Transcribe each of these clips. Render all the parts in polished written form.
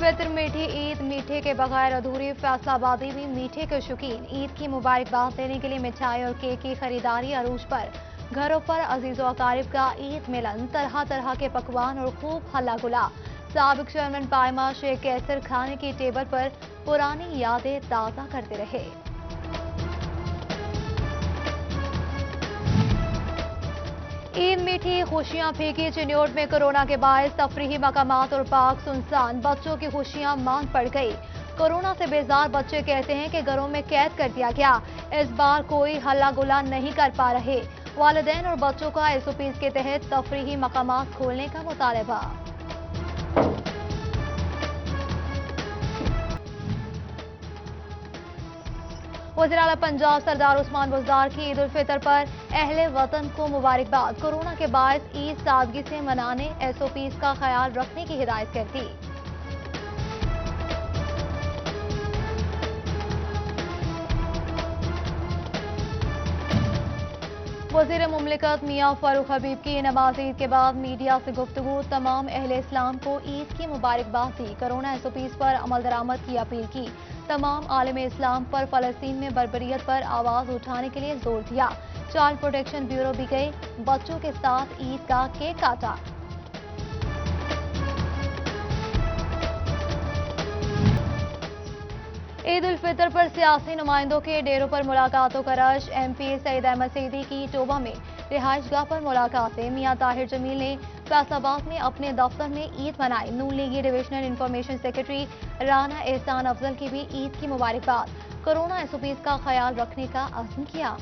फितर मीठी ईद, मीठे के बगैर अधूरी। फैसलाबादी में मीठे के शौकीन ईद की मुबारकबाद देने के लिए मिठाई और केक की खरीदारी अरूज पर। घरों पर अजीजों अकारिब का ईद मिलन, तरह तरह के पकवान और खूब हल्ला गुला। साबिक चेयरमैन पायमा शेख कैसर खाने की टेबल पर पुरानी यादें ताज़ा करते रहे। ईद मीठी, खुशियां फीकी। चिन्योट में कोरोना के बायस तफरीही मकामात और पार्क सुनसान, बच्चों की खुशियां मांद पड़ गई। कोरोना से बेजार बच्चे कहते हैं कि घरों में कैद कर दिया गया। इस बार कोई हल्ला गुला नहीं कर पा रहे। वालिदैन और बच्चों का एसओपीज के तहत तफरीही मकामात खोलने का मुतालबा। वज़ीर आला पंजाब सरदार उस्मान बुज़दार की ईद उल फितर पर अहले वतन को मुबारकबाद। कोरोना के बायस ईद सादगी से मनाने, एसओपीज का ख्याल रखने की हिदायत कर दी। वज़ीर मुमलिकत मियां फारूक हबीब की नमाज ईद के बाद मीडिया से गुफ्तगू। तमाम अहले इस्लाम को ईद की मुबारकबाद दी। कोरोना एसओपीज पर अमल दरामद की अपील की। तमाम आलम इस्लाम पर फ़लस्तीन में बर्बरियत पर आवाज़ उठाने के लिए जोर दिया। चाइल्ड प्रोटेक्शन ब्यूरो भी गए, बच्चों के साथ ईद का केक काटा। ईद उल फितर पर सियासी नुमाइंदों के डेरों पर मुलाकातों का रश। MP सईद अहमद सईदी की टोबा में रिहाइशगाह पर मुलाकातें। मियां ताहिर जमील ने फैसलाबाद में अपने दफ्तर में ईद मनाई। नून लीगी डिविजनल इंफॉर्मेशन सेक्रेटरी राना एहसान अफजल की भी ईद की मुबारकबाद। कोरोना एसओपीज का ख्याल रखने का अज़्म किया।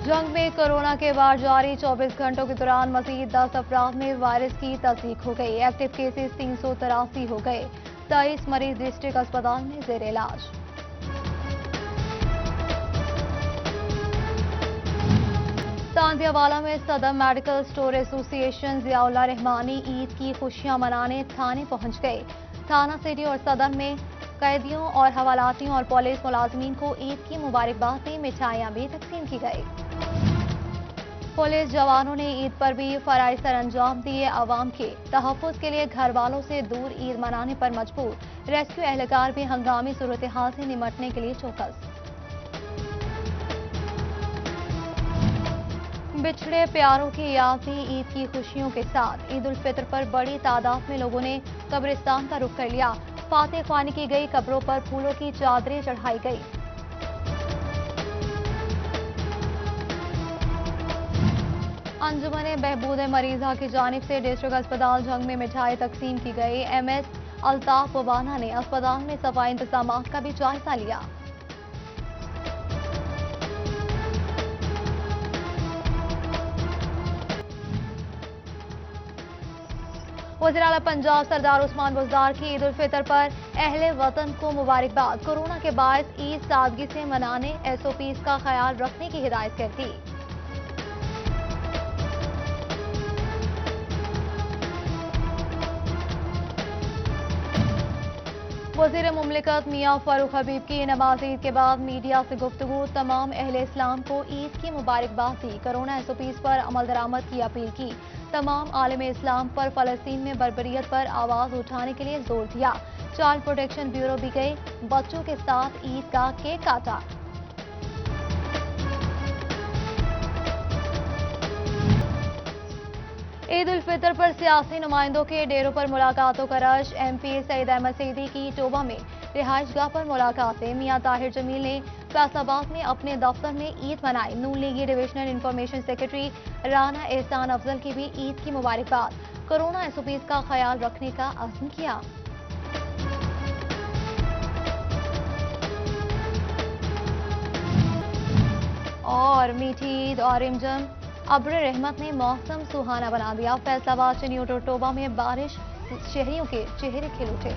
जंग में कोरोना के बाद जारी 24 घंटों के दौरान मजीद 10 अफराद में वायरस की तस्दीक हो गई। एक्टिव केसेस 383 हो गए। 23 मरीज डिस्ट्रिक्ट अस्पताल में जेर इलाज। तांजियावाला में सदर medical store association Ziaullah Rahmani Eid की खुशियां मनाने थाने पहुंच गए। थाना सिटी और सदर में कैदियों और हवालातियों और पुलिस मुलाजमीन को ईद की मुबारकबाद दी। मिठाइयां भी तकसीम की गई। पुलिस जवानों ने ईद पर भी फराइज सरअंजाम दिए। अवाम के तहफ़्फ़ुज़ के लिए घर वालों से दूर ईद मनाने पर मजबूर। रेस्क्यू एहलकार भी हंगामी सूरत हाल से निमटने के लिए चौकस। बिछड़े प्यारों की याद भी ईद की खुशियों के साथ। ईद उल फितर पर बड़ी तादाद में लोगों ने कब्रिस्तान का रुख कर लिया। फातिह ख्वानी की गई, कब्रों पर फूलों की चादरें चढ़ाई गई। अंजुमन बहबूद मरीजा की जानिब से डिस्ट्रिक्ट अस्पताल जंग में मिठाई तकसीम की गई। MS अल्ताफ वबाना ने अस्पताल में सफाई इंतजामात का भी जायजा लिया। वज़ीर आला पंजाब सरदार उस्मान बुज़दार की ईद उल फितर पर अहले वतन को मुबारकबाद। कोरोना के बायस ईद सादगी से मनाने, एसओपीज का ख्याल रखने की हिदायत कर दी। वज़ीर मुमलिकत मियां फारूक हबीब की नमाज ईद के बाद मीडिया से गुफ्तगू। तमाम अहले इस्लाम को ईद की मुबारकबाद दी। कोरोना एसओपीज पर अमल दरामद की अपील की। तमाम आलम इस्लाम पर फ़लस्तीन में बर्बरियत पर आवाज़ उठाने के लिए जोर दिया। चाइल्ड प्रोटेक्शन ब्यूरो भी गए, बच्चों के साथ ईद का केक काटा। ईद उल फितर पर सियासी नुमाइंदों के डेरों पर मुलाकातों का रश। MP सईद अहमद सईदी की टोबा में रिहाइशगाह पर मुलाकातें। मियां ताहिर जमील ने फैसलाबाद में अपने दफ्तर में ईद मनाई। नून लीगी डिविजनल इंफॉर्मेशन सेक्रेटरी राना एहसान अफजल की भी ईद की मुबारकबाद। कोरोना एसओपीज का ख्याल रखने का अज़्म किया। और मीठी ईद और रिमझिम अब्र रहमत ने मौसम सुहाना बना दिया। फैसलाबाद, चिन्योट और टोबा में बारिश, शहरियों के चेहरे खिल उठे।